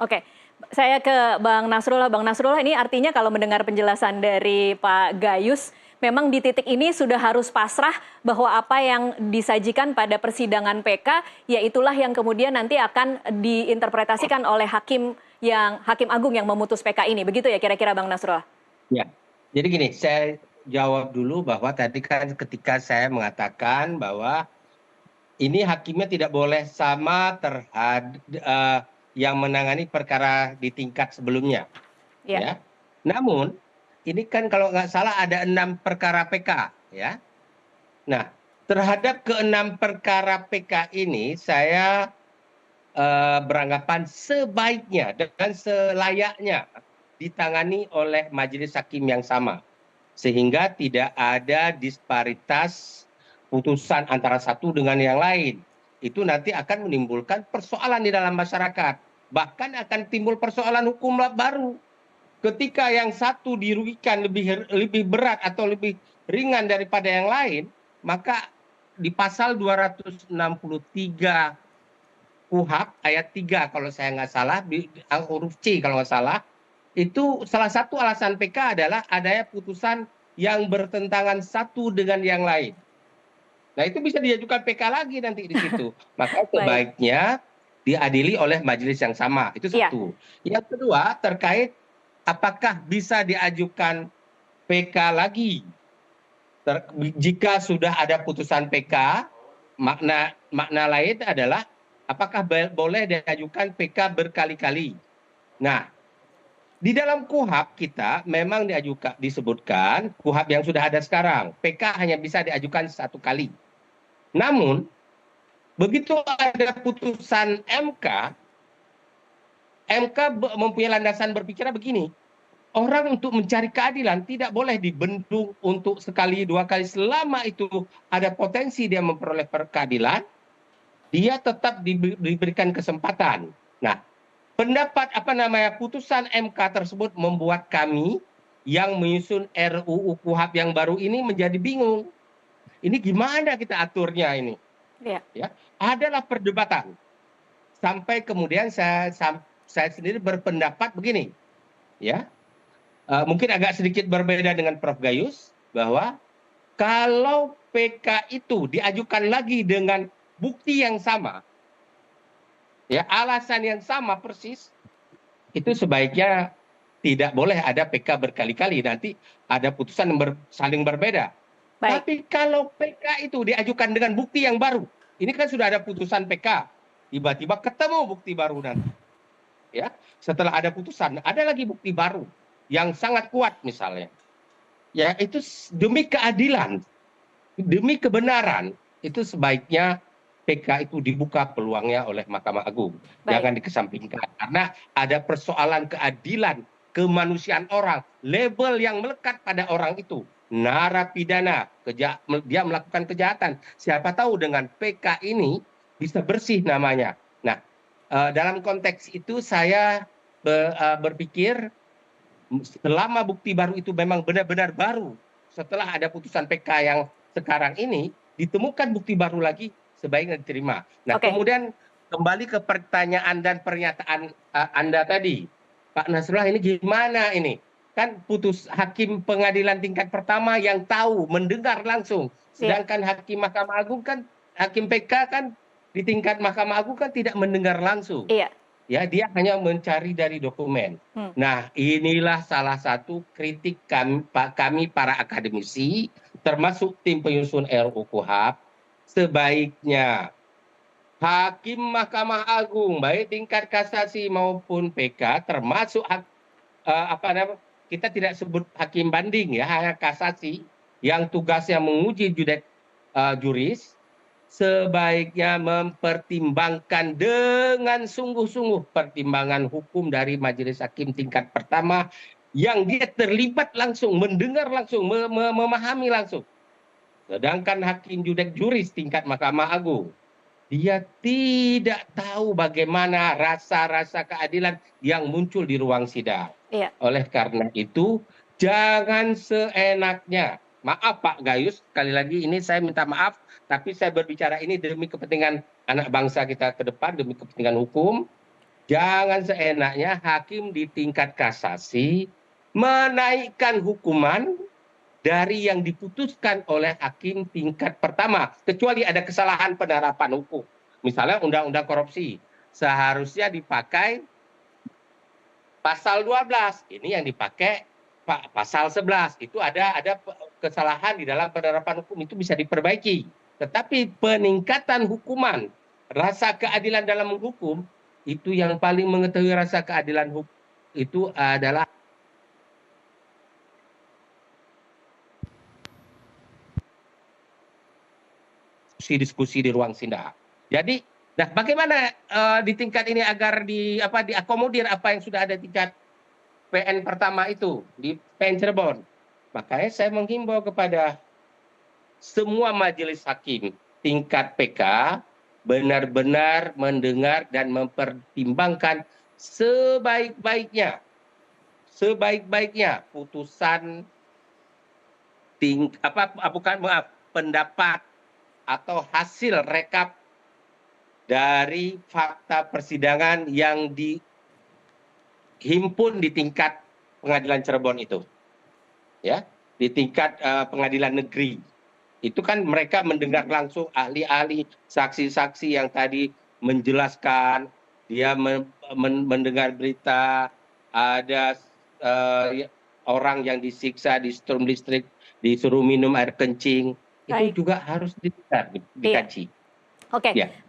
Oke, saya ke Bang Nasrullah. Bang Nasrullah, ini artinya kalau mendengar penjelasan dari Pak Gayus, memang di titik ini sudah harus pasrah bahwa apa yang disajikan pada persidangan PK, ya itulah yang kemudian nanti akan diinterpretasikan oleh Hakim Agung yang memutus PK ini. Begitu ya kira-kira Bang Nasrullah? Ya, jadi gini, saya jawab dulu bahwa tadi kan ketika saya mengatakan bahwa ini hakimnya tidak boleh sama terhadap yang menangani perkara di tingkat sebelumnya, Ya, ya. Namun ini kan kalau nggak salah ada 6 perkara PK, ya. Nah, terhadap keenam perkara PK ini saya beranggapan sebaiknya dan selayaknya ditangani oleh majelis hakim yang sama, sehingga tidak ada disparitas putusan antara satu dengan yang lain. Itu nanti akan menimbulkan persoalan di dalam masyarakat. Bahkan akan timbul persoalan hukum baru. Ketika yang satu dirugikan lebih berat atau lebih ringan daripada yang lain, maka di pasal 263 KUHP ayat 3 kalau saya nggak salah, huruf C kalau nggak salah, itu salah satu alasan PK adalah adanya putusan yang bertentangan satu dengan yang lain. Nah, itu bisa diajukan PK lagi nanti di situ. Maka baik. sebaiknya diadili oleh majelis yang sama. Itu Iya, satu. Yang kedua, terkait apakah bisa diajukan PK lagi. Jika sudah ada putusan PK, makna lain adalah apakah boleh diajukan PK berkali-kali. Nah, di dalam KUHP kita memang disebutkan KUHP yang sudah ada sekarang, PK hanya bisa diajukan satu kali. Namun, begitu ada putusan MK, MK mempunyai landasan berpikirnya begini, orang untuk mencari keadilan tidak boleh dibendung untuk sekali dua kali, selama itu ada potensi dia memperoleh keadilan, dia tetap diberikan kesempatan. Nah, pendapat putusan MK tersebut membuat kami yang menyusun RUU KUHP yang baru ini menjadi bingung. Ini gimana kita aturnya ini? iya. Ya, adalah perdebatan. Sampai kemudian saya sendiri berpendapat begini, ya. Mungkin agak sedikit berbeda dengan Prof Gayus, bahwa kalau PK itu diajukan lagi dengan bukti yang sama, ya, alasan yang sama persis, itu sebaiknya tidak boleh ada PK berkali-kali, nanti ada putusan yang saling berbeda. Baik. Tapi kalau PK itu diajukan dengan bukti yang baru, ini kan sudah ada putusan PK, tiba-tiba ketemu bukti baru nanti, ya. Setelah ada putusan, ada lagi bukti baru yang sangat kuat misalnya. Ya, itu demi keadilan, demi kebenaran, itu sebaiknya PK itu dibuka peluangnya oleh Mahkamah Agung. Baik. Jangan dikesampingkan. Karena ada persoalan keadilan, kemanusiaan orang, label yang melekat pada orang itu. Narapidana, dia melakukan kejahatan. Siapa tahu dengan PK ini bisa bersih namanya. Nah, dalam konteks itu saya berpikir selama bukti baru itu memang benar-benar baru, setelah ada putusan PK yang sekarang ini, ditemukan bukti baru lagi, sebaiknya diterima. Nah, Oke. kemudian kembali ke pertanyaan dan pernyataan Anda tadi, Pak Nasrullah, ini gimana ini? Kan putus hakim pengadilan tingkat pertama yang tahu, mendengar langsung. Iya. Sedangkan hakim Mahkamah Agung kan, hakim PK kan di tingkat Mahkamah Agung kan tidak mendengar langsung. Iya. Ya, dia hanya mencari dari dokumen. Hmm. Nah, inilah salah satu kritik kami para akademisi, termasuk tim penyusun RUU KUHP, sebaiknya hakim Mahkamah Agung, baik tingkat kasasi maupun PK, termasuk kita tidak sebut hakim banding ya, hanya kasasi yang tugasnya menguji juris, sebaiknya mempertimbangkan dengan sungguh-sungguh pertimbangan hukum dari majelis hakim tingkat pertama yang dia terlibat langsung, mendengar langsung, memahami langsung. Sedangkan hakim juris tingkat Mahkamah Agung, dia tidak tahu bagaimana rasa-rasa keadilan yang muncul di ruang sidang. Iya. Oleh karena itu, jangan seenaknya. Maaf Pak Gayus, sekali lagi ini saya minta maaf, tapi saya berbicara ini demi kepentingan anak bangsa kita ke depan, demi kepentingan hukum. Jangan seenaknya hakim di tingkat kasasi menaikkan hukuman dari yang diputuskan oleh hakim tingkat pertama, kecuali ada kesalahan penerapan hukum. Misalnya undang-undang korupsi, seharusnya dipakai pasal 12, ini yang dipakai pasal 11. Itu ada kesalahan di dalam penerapan hukum, itu bisa diperbaiki. Tetapi peningkatan hukuman, rasa keadilan dalam menghukum, itu yang paling mengetahui rasa keadilan hukum itu adalah diskusi di ruang sidang. Jadi, nah bagaimana di tingkat ini agar diakomodir apa yang sudah ada di tingkat PN pertama itu di PN Cirebon? Makanya saya menghimbau kepada semua majelis hakim tingkat PK benar-benar mendengar dan mempertimbangkan sebaik-baiknya putusan pendapat atau hasil rekap dari fakta persidangan yang dihimpun di tingkat pengadilan Cirebon itu, ya, di tingkat pengadilan negeri. Itu kan mereka mendengar langsung ahli-ahli, saksi-saksi yang tadi menjelaskan, dia mendengar berita ada orang yang disiksa, di setrum listrik, disuruh minum air kencing, itu Baik. juga harus dikaji. Oke, Ya. baik.